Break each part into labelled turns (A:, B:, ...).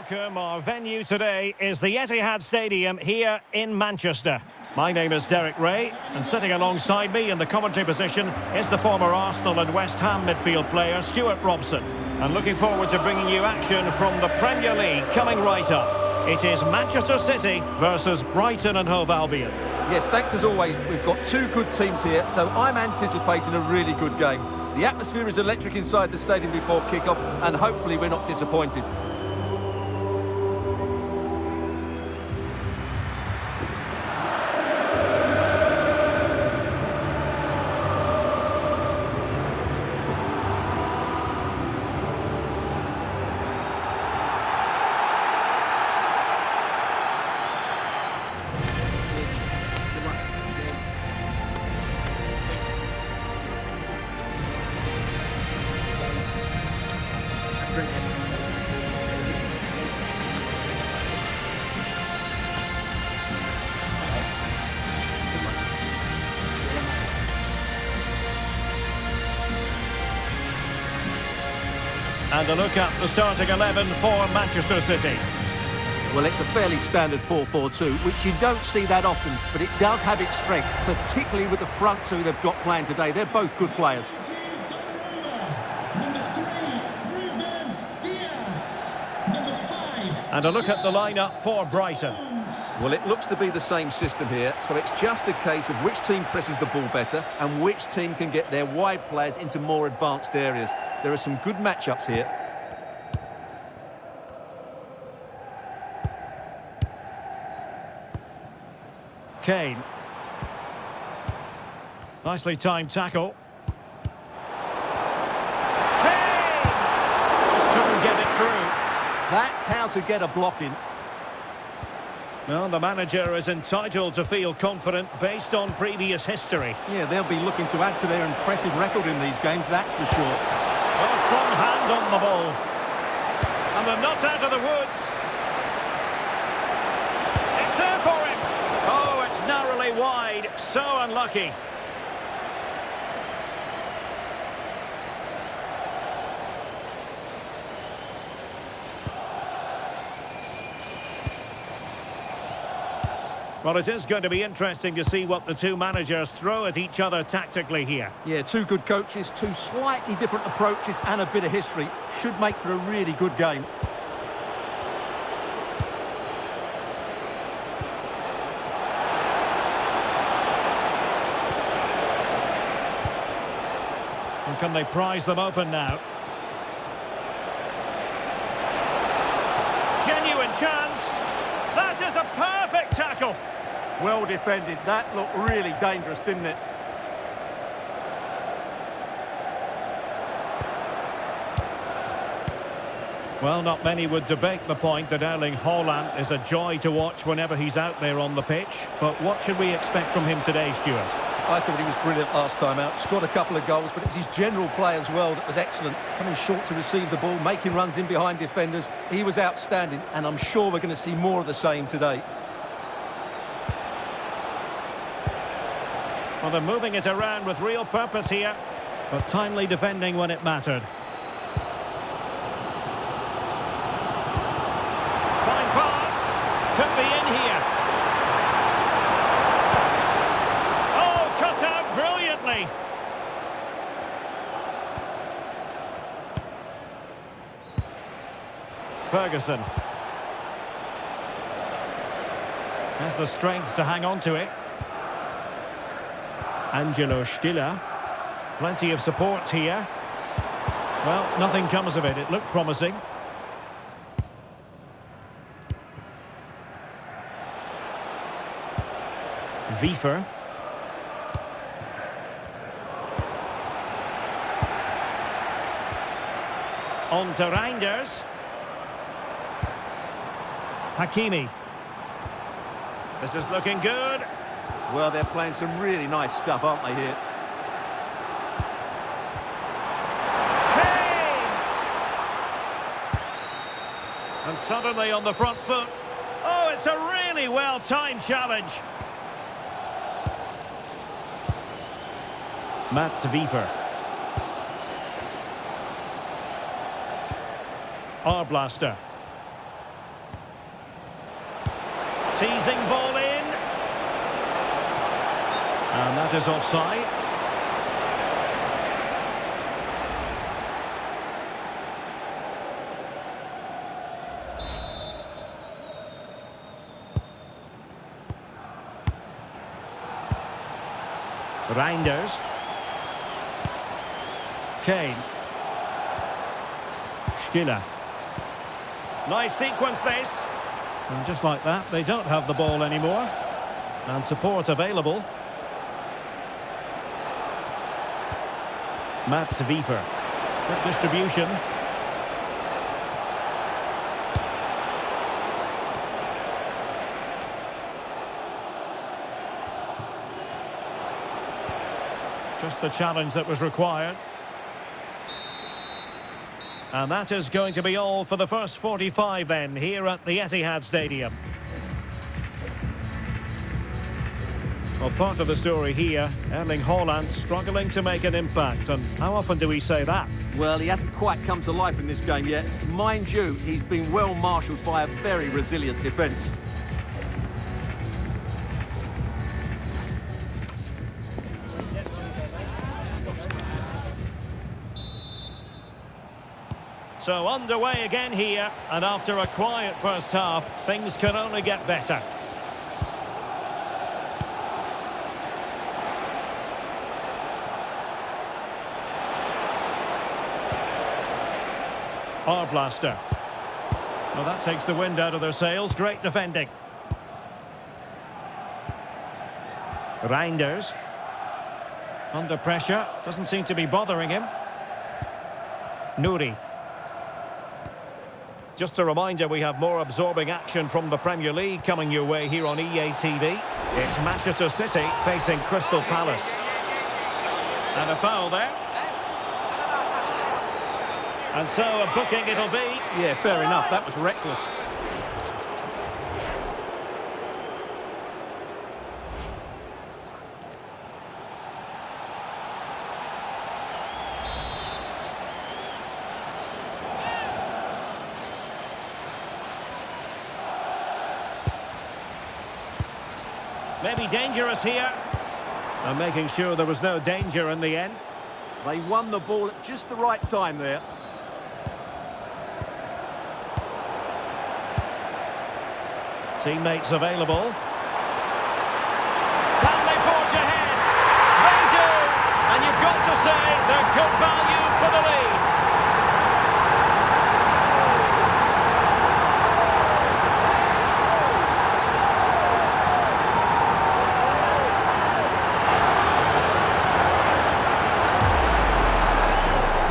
A: welcome. Our venue today is the Etihad Stadium here in Manchester. My name is Derek Ray, and sitting alongside me in the commentary position is the former Arsenal and West Ham midfield player Stuart Robson. And looking forward to bringing you action from the Premier League coming right up. It is Manchester City versus Brighton and Hove Albion.
B: Yes, thanks as always. We've got two good teams here, so I'm anticipating a really good game. The atmosphere is electric inside the stadium before kick-off, and hopefully we're not disappointed.
A: And a look at the starting 11 for Manchester City.
B: Well, it's a fairly standard 4-4-2, which you don't see that often, but it does have its strength, particularly with the front two they've got playing today. They're both good players.
A: And a look at the lineup for Brighton.
B: Well, it looks to be the same system here, so it's just a case of which team presses the ball better and which team can get their wide players into more advanced areas. There are some good matchups here.
A: Kane. Nicely timed tackle. Kane! Just couldn't get it through.
B: That's how to get a block in.
A: Well, the manager is entitled to feel confident based on previous history.
B: Yeah, they'll be looking to add to their impressive record in these games, that's for sure.
A: Well, a strong hand on the ball. And they're not out of the woods. It's there for him. Oh, it's narrowly wide. So unlucky. Well, it is going to be interesting to see what the two managers throw at each other tactically here.
B: Yeah, two good coaches, two slightly different approaches and a bit of history. Should make for a really good game.
A: And can they prize them open now? Genuine chance. That is a perfect tackle.
B: Well defended. That looked really dangerous, didn't it?
A: Well, not many would debate the point that Erling Haaland is a joy to watch whenever he's out there on the pitch. But what should we expect from him today, Stuart?
B: I thought he was brilliant last time out. Scored a couple of goals, but it was his general play as well that was excellent. Coming short to receive the ball, making runs in behind defenders. He was outstanding, and I'm sure we're going to see more of the same today.
A: Well, they're moving it around with real purpose here, but timely defending when it mattered. Fine pass. Could be in here. Oh, cut out brilliantly. Ferguson. Has the strength to hang on to it. Angelo Stiller. Plenty of support here. Well, nothing comes of it. It looked promising. Wiefer. On to Reinders. Hakimi. This is looking good.
B: Well, they're playing some really nice stuff, aren't they, here?
A: Kane! And suddenly on the front foot. Oh, it's a really well-timed challenge. Mats Wiefer. Arblaster. Teasing ball in. And that is offside. Reinders. Kane. Schiller. Nice sequence this. And just like that, they don't have the ball anymore. And support available. Mats Wiefer. Good distribution. Just the challenge that was required. And that is going to be all for the first 45 then, here at the Etihad Stadium. Well, part of the story here, Erling Haaland struggling to make an impact. And how often do we say that?
B: Well, he hasn't quite come to life in this game yet. Mind you, he's been well marshalled by a very resilient defence.
A: So underway again here, and after a quiet first half, things can only get better. Arblaster. Well, that takes the wind out of their sails. Great defending. Reinders. Under pressure. Doesn't seem to be bothering him. Nouri. Just a reminder, we have more absorbing action from the Premier League coming your way here on EA TV. It's Manchester City facing Crystal Palace. And a foul there. And so a booking it'll be.
B: Yeah, fair enough. That was reckless.
A: Maybe dangerous here. And making sure there was no danger in the end.
B: They won the ball at just the right time there.
A: Teammates available. Can they forge ahead? They do! And you've got to say they're good value for the lead.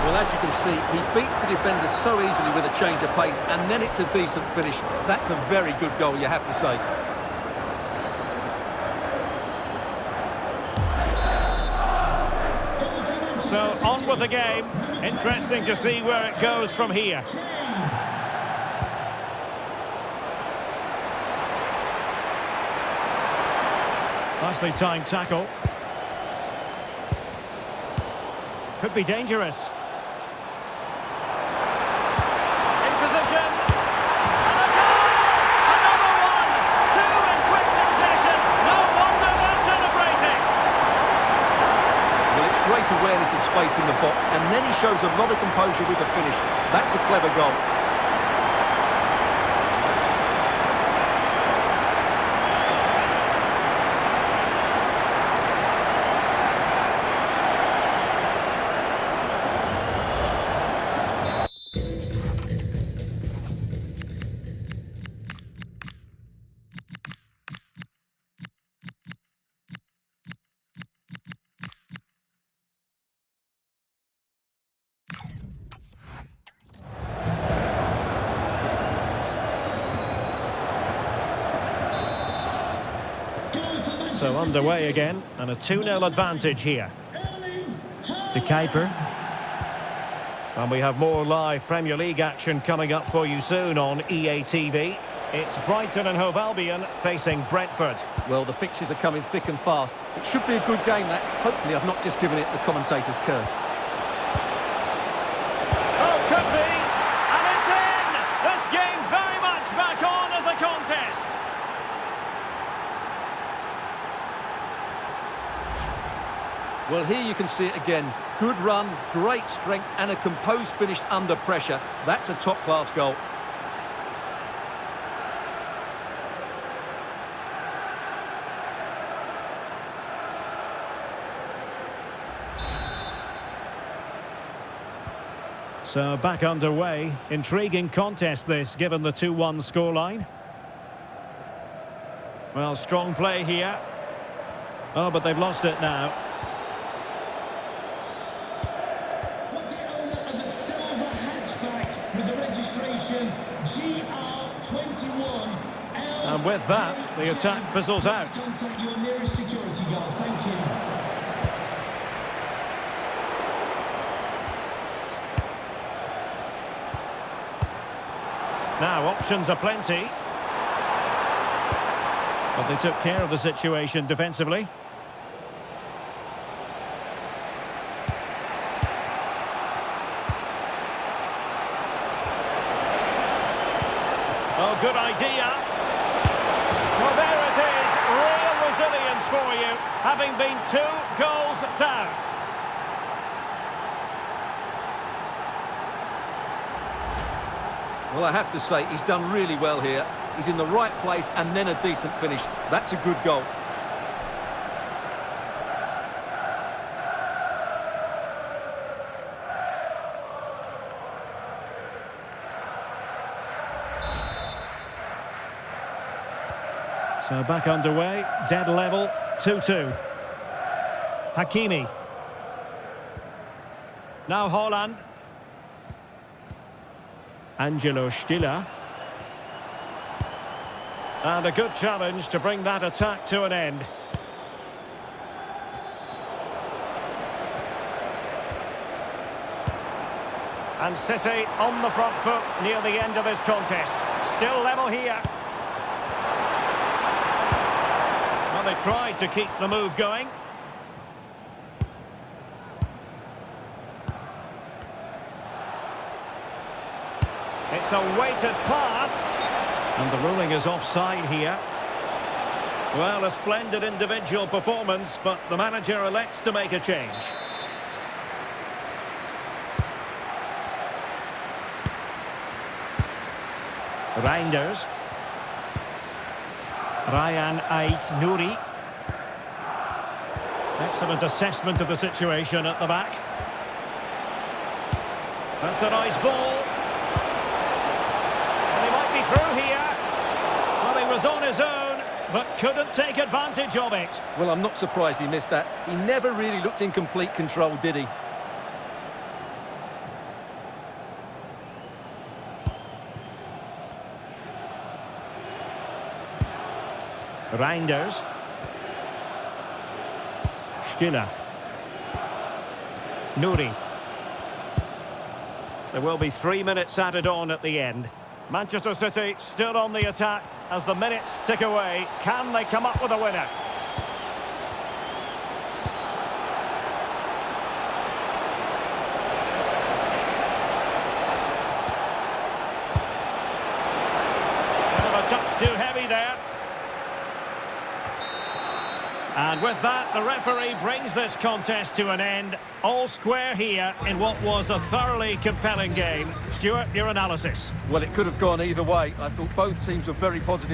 B: Well, as you can see, he beats the defender so easily with a change of pace, and then it's a decent finish. That's a very good goal, you have to say.
A: So, on with the game. Interesting to see where it goes from here. Nicely timed tackle. Could be dangerous.
B: Awareness of space in the box, and then he shows a lot of composure with the finish. That's a clever goal.
A: So underway again, and a 2-0 advantage here. De Kuiper. And we have more live Premier League action coming up for you soon on EA TV. It's Brighton and Hove Albion facing Brentford.
B: Well, the fixtures are coming thick and fast. It should be a good game, that. Hopefully I've not just given it the commentator's curse.
A: Oh, could be! And it's in! This game very much back on as a contest.
B: Well, here you can see it again. Good run, great strength and a composed finish under pressure. That's a top-class goal.
A: So back underway. Intriguing contest this, given the 2-1 scoreline. Well, strong play here. Oh, but they've lost it now.
C: The owner of a silver hatchback with the registration GR21.
A: And with that, the attack fizzles out.
C: Contact your nearest security guard. Thank you.
A: Now, options are plenty. But they took care of the situation defensively. Oh, good idea. Well, there it is. Real resilience for you, having been 2 goals down.
B: Well, I have to say, he's done really well here. He's in the right place and then a decent finish. That's a good goal.
A: So back underway, dead level, 2-2. Hakimi. Now Haaland. Angelo Stiller. And a good challenge to bring that attack to an end. And City on the front foot near the end of this contest. Still level here. Well, they tried to keep the move going. It's a weighted pass. And the ruling is offside here. Well, a splendid individual performance, but the manager elects to make a change. Reinders. Ryan Ait-Nouri. Excellent assessment of the situation at the back. That's a nice ball. And he might be through here. Well, he was on his own, but couldn't take advantage of it.
B: Well, I'm not surprised he missed that. He never really looked in complete control, did he?
A: Reinders. Stiller. Nouri. There will be 3 minutes added on at the end. Manchester City still on the attack as the minutes tick away. Can they come up with a winner? Bit of a touch too heavy there. And with that, the referee brings this contest to an end. All square here in what was a thoroughly compelling game. Stuart, your analysis?
B: Well, it could have gone either way. I thought both teams were very positive.